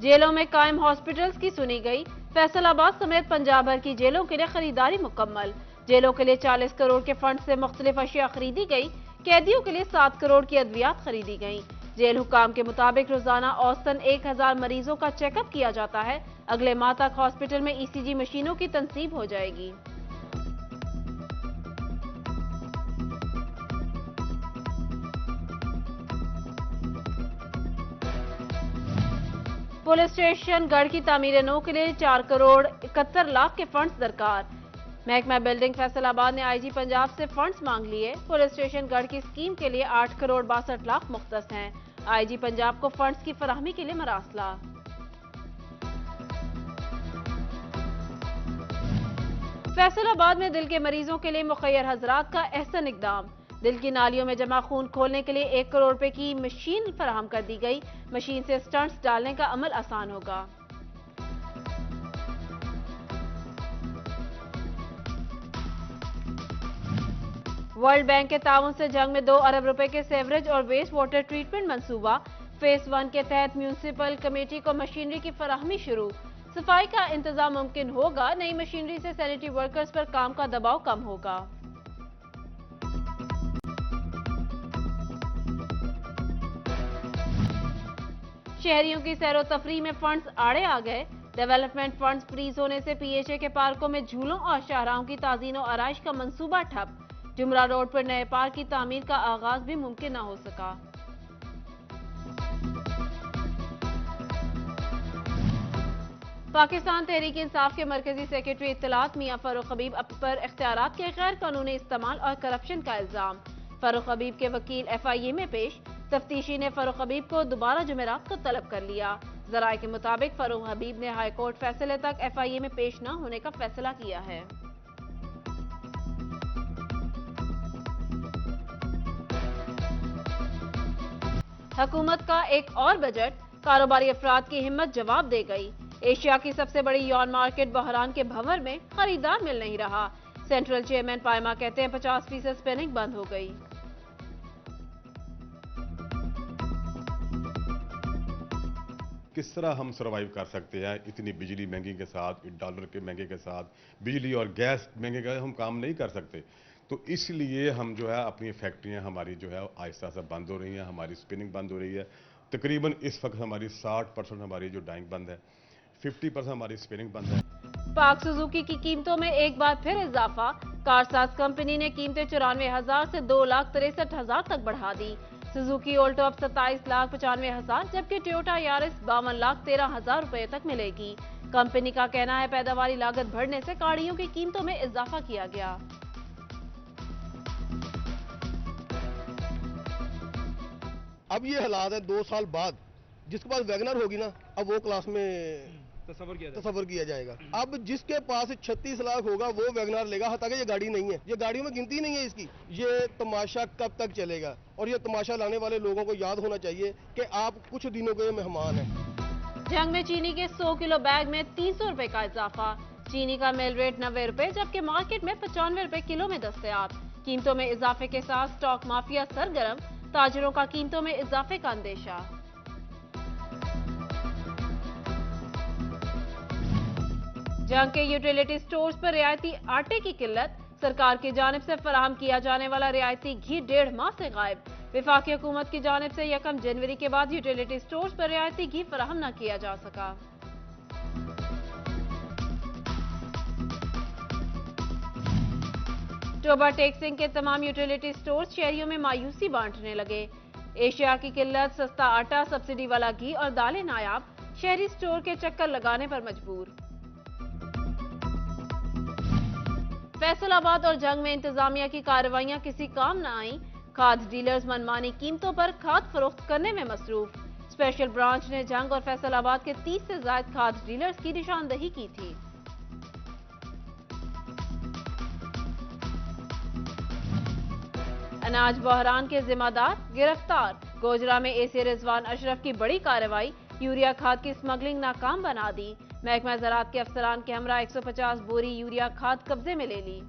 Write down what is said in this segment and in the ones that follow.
जेलों में कायम हॉस्पिटल्स की सुनी गई। फैसलाबाद समेत पंजाब भर की जेलों के लिए खरीदारी मुकम्मल। जेलों के लिए 40 करोड़ के फंड से मुख्तलिफ अशिया खरीदी गई। कैदियों के लिए 7 करोड़ की अद्वियात खरीदी गई। जेल हुकाम के मुताबिक रोजाना औसतन 1000 मरीजों का चेकअप किया जाता है। अगले माह तक हॉस्पिटल में ईसीजी मशीनों की तनसीब हो जाएगी। पुलिस स्टेशन गढ़ की तामीर नौ के लिए 4 करोड़ 71 लाख के फंड्स दरकार। महकमा बिल्डिंग फैसलाबाद ने आईजी पंजाब से फंड्स मांग लिए। पुलिस स्टेशन गढ़ की स्कीम के लिए 8 करोड़ 62 लाख मुख्तस हैं। आईजी पंजाब को फंड्स की फराहमी के लिए मरासला। फैसलाबाद में दिल के मरीजों के लिए मुखैर हजरात का एहसन इकदाम। दिल की नालियों में जमा खून खोलने के लिए 1 करोड़ रुपए की मशीन फराहम कर दी गई। मशीन से स्टंट्स डालने का अमल आसान होगा। वर्ल्ड बैंक के ताउन से जंग में 2 अरब रुपए के सेवरेज और वेस्ट वाटर ट्रीटमेंट मंसूबा। फेज 1 के तहत म्यूनिसिपल कमेटी को मशीनरी की फराहमी शुरू। सफाई का इंतजाम मुमकिन होगा। नई मशीनरी से सैनिटरी वर्कर्स पर काम का दबाव कम होगा। शहरियों की सैरो तफरी में फंड्स आड़े आ गए। डेवलपमेंट फंड्स फ्रीज होने से पीएचए के पार्कों में झूलों और शाहराहों की ताजीन और आराइश का मंसूबा ठप। जुमरा रोड पर नए पार्क की तामीर का आगाज भी मुमकिन न हो सका। पाकिस्तान तहरीक इंसाफ के मरकजी सेक्रेटरी इत्तलात मियां फारूक हबीब पर इख्तियारात के गैर कानूनी इस्तेमाल और करप्शन का इल्जाम। फारूक हबीब के वकील एफआईए में पेश। तफ्तीशी ने फारूक हबीब को दोबारा जुमेरात को तलब कर लिया। जराये के मुताबिक फारूक हबीब ने हाईकोर्ट फैसले तक एफआईए में पेश न होने का फैसला किया है। हुकूमत का एक और बजट। कारोबारी अफराद की हिम्मत जवाब दे गई। एशिया की सबसे बड़ी यौन मार्केट बहरान के भंवर में खरीदार मिल नहीं रहा। सेंट्रल चेयरमैन पायमा कहते हैं 50% स्पिनिंग बंद हो गई। किस तरह हम सर्वाइव कर सकते हैं इतनी बिजली महंगी के साथ, डॉलर के महंगे के साथ, बिजली और गैस महंगे का हम काम नहीं कर सकते। तो इसलिए हम जो है अपनी फैक्ट्रियां हमारी जो है आहिस्ता आहिस्ता बंद हो रही हैं। हमारी स्पिनिंग बंद हो रही है। तकरीबन इस वक्त हमारी 60% हमारी जो डाइंग बंद है, 50% हमारी स्पिनिंग बंद है। पाक सुजुकी की कीमतों में एक बार फिर इजाफा। कारसाज कंपनी ने कीमतें 94,000 से 2,63,000 तक बढ़ा दी। सुजुकी ऑल्टो अब 27,95,000 जबकि टोयोटा यारिस 52,13,000 रुपए तक मिलेगी। कंपनी का कहना है पैदावारी लागत बढ़ने से गाड़ियों की कीमतों में इजाफा किया गया। अब ये हालात है 2 साल बाद, जिसके पास वैगनर होगी ना, अब वो क्लास में तस्वर किया जाएगा। अब जिसके पास 36 लाख होगा वो वैगनर लेगा। हालांकि ये गाड़ी नहीं है, ये गाड़ियों में गिनती नहीं है इसकी। ये तमाशा कब तक चलेगा? और ये तमाशा लाने वाले लोगों को याद होना चाहिए कि आप कुछ दिनों के मेहमान हैं। जंग में चीनी के 100 किलो बैग में 300 रुपए का इजाफा। चीनी का मिल रेट 90 रुपए जबकि मार्केट में 95 रुपए किलो में दस्तयाब। कीमतों में इजाफे के साथ स्टॉक माफिया सरगर्म। ताजरों का कीमतों में इजाफे का अंदेशा। जंग के यूटिलिटी स्टोर्स पर रियायती आटे की किल्लत। सरकार की जानिब से फराहम किया जाने वाला रियायती घी 1.5 माह से गायब। विफाकी हुकूमत की जानिब से 1 जनवरी के बाद यूटिलिटी स्टोर्स पर रियायती घी फराहम न किया जा सका। टोबा टैक्सिंग के तमाम यूटिलिटी स्टोर्स शहरियों में मायूसी बांटने लगे। एशिया की किल्लत, सस्ता आटा, सब्सिडी वाला घी और दालें नायाब। शहरी स्टोर के चक्कर लगाने पर मजबूर। फैसलाबाद और जंग में इंतजामिया की कार्रवाइयां किसी काम न आई। खाद डीलर्स मनमानी कीमतों पर खाद फरोख्त करने में मसरूफ। स्पेशल ब्रांच ने जंग और फैसलाबाद के 30 से ज्यादा खाद डीलर्स की निशानदही की थी। अनाज बहरान के जिम्मेदार गिरफ्तार। गोजरा में एसी रिजवान अशरफ की बड़ी कार्रवाई। यूरिया खाद की स्मगलिंग नाकाम बना दी। महकमा ज़राअत के अफसरान के हमरा 150 बोरी यूरिया खाद कब्जे में ले ली।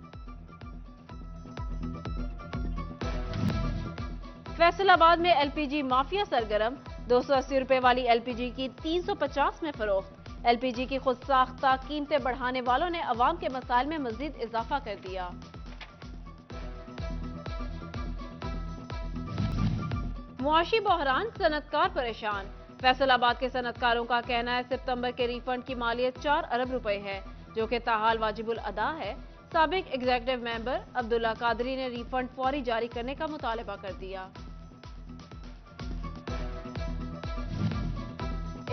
फैसलाबाद में एलपीजी माफिया सरगर्म। 280 रुपए वाली LPG की 350 में फरोख्त। LPG की खुद साख्ता कीमतें बढ़ाने वालों ने अवाम के मसाइल में मजीद इजाफा कर दिया। मुआशी बहरान, सनतकार परेशान। फैसलाबाद के सनतकारों का कहना है सितंबर के रिफंड की मालियत 4 अरब रुपए है, जो कि ताहाल वाजिबुल अदा है। साबिक एग्जीक्यूटिव मेंबर अब्दुल्ला कादरी ने रिफंड फौरी जारी करने का मुतालबा कर दिया।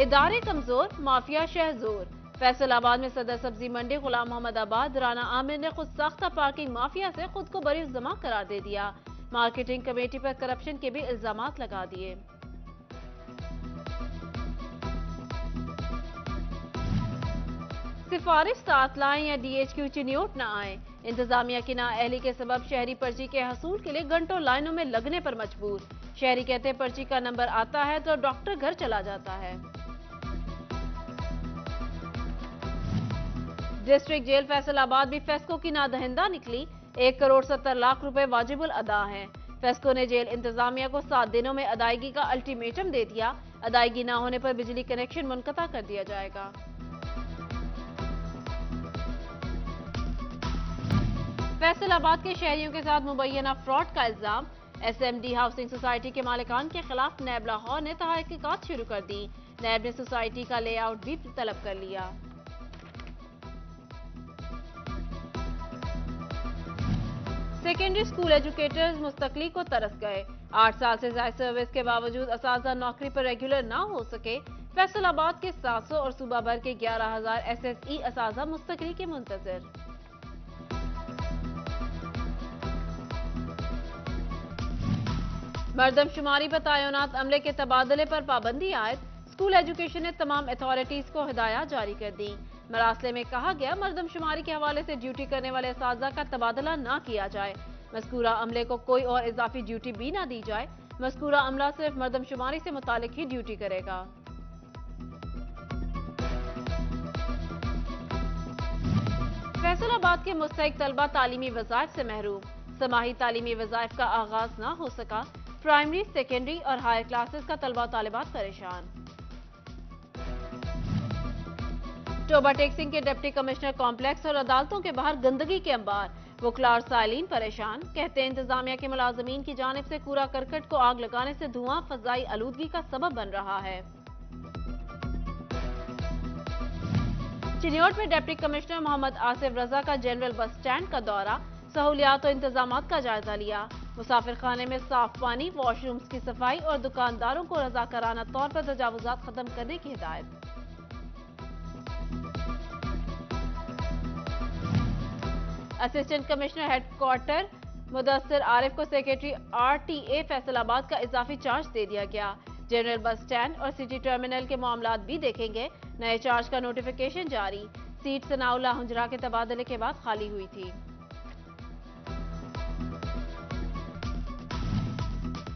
इदारे कमजोर, माफिया शहजोर। फैसलाबाद में सदर सब्जी मंडी गुलाम मोहम्मद आबाद राना आमिर ने खुद साख्ता पार्किंग माफिया से खुद को बरी जमा करार दे दिया। मार्केटिंग कमेटी पर करप्शन के भी इल्जामात लगा दिए। सिफारिश साथ लाएं या DHQ चिन्योट न आए। इंतजामिया की नाअहली के सबब शहरी पर्ची के हसूल के लिए घंटों लाइनों में लगने पर मजबूर। शहरी कहते पर्ची का नंबर आता है तो डॉक्टर घर चला जाता है। डिस्ट्रिक्ट जेल फैसलाबाद भी फेस्को की नादहिंदा निकली। 1 करोड़ 70 लाख रुपए वाजिबुल अदा हैं। फेस्को ने जेल इंतजामिया को 7 दिनों में अदायगी का अल्टीमेटम दे दिया। अदायगी न होने पर बिजली कनेक्शन मुनक़ता कर दिया जाएगा। फैसलाबाद के शहरियों के साथ मुबैना फ्रॉड का इल्जाम। SMD हाउसिंग सोसाइटी के मालिकान के खिलाफ नैब लाहौर ने तहकीकात शुरू कर दी। नैब ने सोसाइटी का लेआउट भी तलब कर लिया। सेकेंडरी स्कूल एजुकेटर्स मुस्तकली को तरस गए। 8 साल से ज्यादा सर्विस के बावजूद असातिज़ा नौकरी पर रेगुलर ना हो सके। फैसलाबाद के 700 और सूबा भर के 11,000 SSE असातिज़ा मुस्तकली के मुंतजर। मरदमशुमारी पर तैनात अमले के तबादले पर पाबंदी आयद। स्कूल एजुकेशन ने तमाम अथॉरिटीज को हिदायत जारी कर दी। मरासले में कहा गया मरदमशुमारी के हवाले से ड्यूटी करने वाले असातिज़ा का तबादला ना किया जाए। मज़कूरा अमले को कोई और इजाफी ड्यूटी भी ना दी जाए। मज़कूरा अमला सिर्फ मरदमशुमारी से मुतालिक ही ड्यूटी करेगा। फैसलाबाद के मुस्तहिक तलबा तालीमी वज़ाइफ से महरूम। समाही तालीमी वज़ाइफ का आगाज ना हो सका। प्राइमरी, सेकेंडरी और हायर क्लासेस का तलबा तालिबात परेशान। टोबा टेक्सिंग के डिप्टी कमिश्नर कॉम्प्लेक्स और अदालतों के बाहर गंदगी के अंबार। वकला और साइलीन परेशान। कहते हैं इंतजामिया के मुलाजमीन की जानिब से कूड़ा करकट को आग लगाने से धुआं फजाई आलूदगी का सबब बन रहा है। चिन्योट में डिप्टी कमिश्नर मोहम्मद आसिफ रजा का जनरल बस स्टैंड का दौरा। सहूलियात और इंतजामात का जायजा लिया। मुसाफिर खाने में साफ पानी, वॉशरूम्स की सफाई और दुकानदारों को रजाकाराना तौर पर तजावुजात खत्म करने की हिदायत। Assistant commissioner headquarter Mudassir Arif को सेक्रेटरी RTA फैसलाबाद का इजाफी चार्ज दे दिया गया। जनरल बस स्टैंड और सिटी टर्मिनल के मामलात भी देखेंगे। नए चार्ज का नोटिफिकेशन जारी। सीट सनाउल्लाह हुंजरा के तबादले के बाद खाली हुई थी।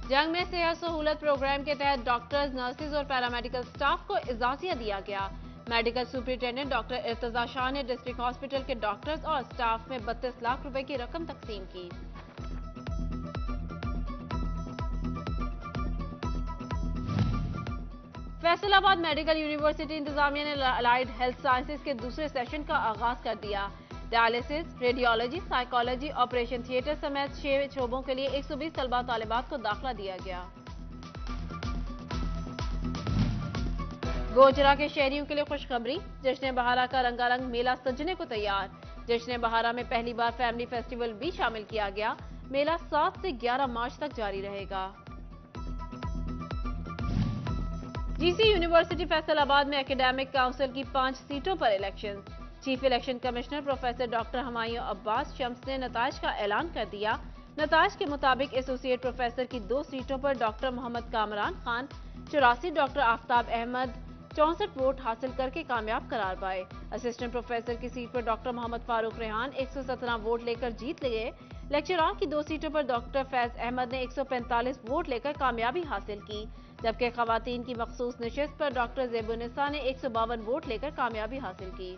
जंग में सेहत सहूलत प्रोग्राम के तहत डॉक्टर्स, नर्सेज और पैरामेडिकल स्टाफ को इजाजिया दिया गया। Medical superintendent doctor Irtaza Shah ने डिस्ट्रिक्ट हॉस्पिटल के डॉक्टर्स और स्टाफ में 32 लाख रुपए की रकम तकसीम की। फैसलाबाद मेडिकल यूनिवर्सिटी इंतजामिया ने अलाइड हेल्थ साइंसेज के दूसरे सेशन का आगाज कर दिया। Dialysis, radiology, psychology, operation theatre समेत 6 शोबों के लिए 120 तलबा तालिबात को दाखिला दिया गया। गोजरा के शहरियों के लिए खुशखबरी। जश्न बहारा का रंगारंग मेला सजने को तैयार। जश्न बहारा में पहली बार फैमिली फेस्टिवल भी शामिल किया गया। मेला 7 से 11 मार्च तक जारी रहेगा। GC यूनिवर्सिटी फैसलाबाद में एकेडमिक काउंसिल की 5 सीटों पर election. Chief election commissioner professor doctor Humayun Abbas Shams ने नताइज का ऐलान कर दिया। नताइज के मुताबिक एसोसिएट प्रोफेसर की 2 सीटों पर doctor Mohammad Kamran Khan 84, doctor Aftab Ahmed 64 vote हासिल करके कामयाब करार पाए। असिस्टेंट प्रोफेसर की सीट पर डॉक्टर मोहम्मद फारूक रेहान 117 वोट लेकर जीत लिए। लेक्चरार की 2 सीटों पर डॉक्टर फैज अहमद ने 145 वोट लेकर कामयाबी हासिल की, जबकि खवातीन की मखसूस निशिस्त पर डॉक्टर ज़ेबुन्निसा ने 152 वोट लेकर कामयाबी हासिल की।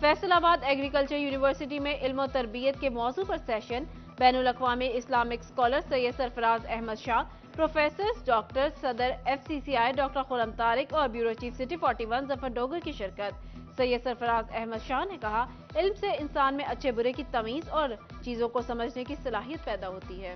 फैसलाबाद एग्रीकल्चर यूनिवर्सिटी में इल्म तरबियत के मौजू पर सेशन, बैनुल अक़वामी Islamic scholar Syed Sarfaraz Ahmed Shah, professor doctor सदर FCCI डॉक्टर खुरम तारिक और bureau chief city 41 Zafar Dogar की शिरकत। सैयद सरफराज अहमद शाह ने कहा, इल्म से इंसान में अच्छे बुरे की तमीज़ और चीज़ों को समझने की सलाहियत पैदा होती है।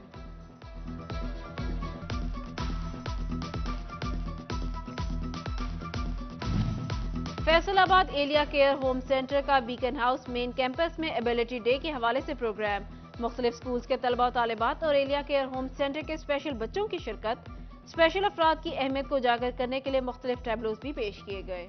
Faisalabad Aliya care home center का बीकन हाउस मेन कैंपस में एबिलिटी डे के हवाले से प्रोग्राम, मुख्तलिफ स्कूल्स के तलबा और तालिबात और एलिया केयर होम सेंटर के स्पेशल बच्चों की शिरकत। स्पेशल अफराद की अहमियत को उजागर करने के लिए मुख्तलिफ टैबलोज भी पेश किए गए।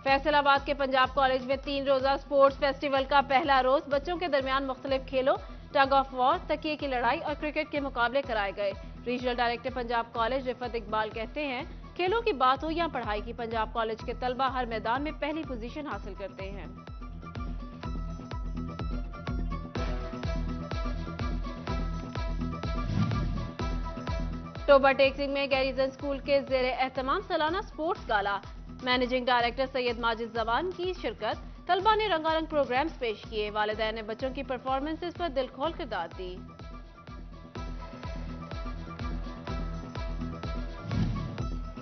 फैसलाबाद के पंजाब कॉलेज में 3 रोजा स्पोर्ट्स फेस्टिवल का पहला रोज बच्चों के दरमियान मुख्तलिफ खेलों, टग ऑफ वॉर, तकिए की लड़ाई और क्रिकेट के मुकाबले कराए गए। Regional director Punjab college Rifat Iqbal कहते हैं, खेलों की बात हो या पढ़ाई की, पंजाब कॉलेज के तलबा हर मैदान में पहली पोजीशन हासिल करते हैं। टोबा टेकसिंग में गैरिजन स्कूल के जेरे एहतमाम सालाना स्पोर्ट्स गाला, मैनेजिंग डायरेक्टर सैयद माजिद जवान की शिरकत। तलबा ने रंगारंग प्रोग्राम्स पेश किए, वालिदैन ने बच्चों की परफॉर्मेंसेस पर दिल खोल कर दाद दी।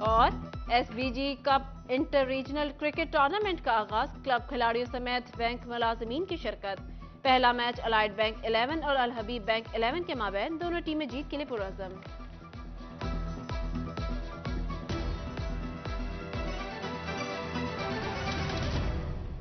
और SBG cup inter regional cricket tournament का आगाज, क्लब खिलाड़ियों समेत बैंक मुलाजिमीन की शिरकत। पहला मैच अलाइड बैंक 11 और अल हबीब बैंक 11 के माबैन, दोनों टीमें जीत के लिए पुरअज़्म।